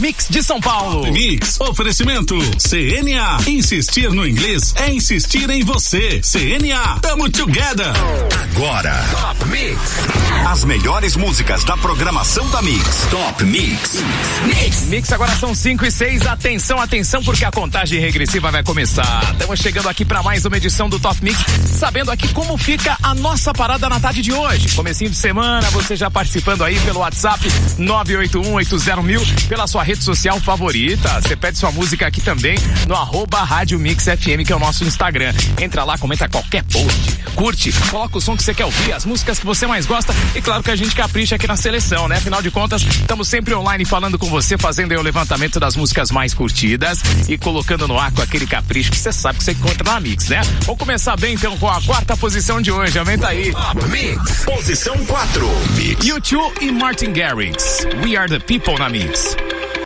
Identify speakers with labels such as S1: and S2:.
S1: Mix de São Paulo.
S2: Top Mix, oferecimento CNA. Insistir no inglês é insistir em você. CNA, tamo together.
S3: Agora,
S2: Top Mix.
S3: As melhores músicas da programação da Mix. Top Mix.
S1: Mix, agora são 5:06. Atenção, atenção, porque a contagem regressiva vai começar. Estamos chegando aqui para mais uma edição do Top Mix, sabendo aqui como fica a nossa parada na tarde de hoje. Comecinho de semana, você já participando aí pelo WhatsApp 981801000, pela sua rede social favorita. Você pede sua música aqui também no @Rádio Mix FM, que é o nosso Instagram. Entra lá, comenta qualquer post, curte, coloca o som que você quer ouvir, as músicas que você mais gosta, e claro que a gente capricha aqui na seleção, né? Afinal de contas, estamos sempre online falando com você, fazendo aí o levantamento das músicas mais curtidas e colocando no ar com aquele capricho que você sabe que você encontra na Mix, né? Vamos começar bem então com a quarta posição de hoje. Aumenta aí.
S3: Top Mix, posição 4.
S1: U2 e Martin Garrix. We Are the People na Mix.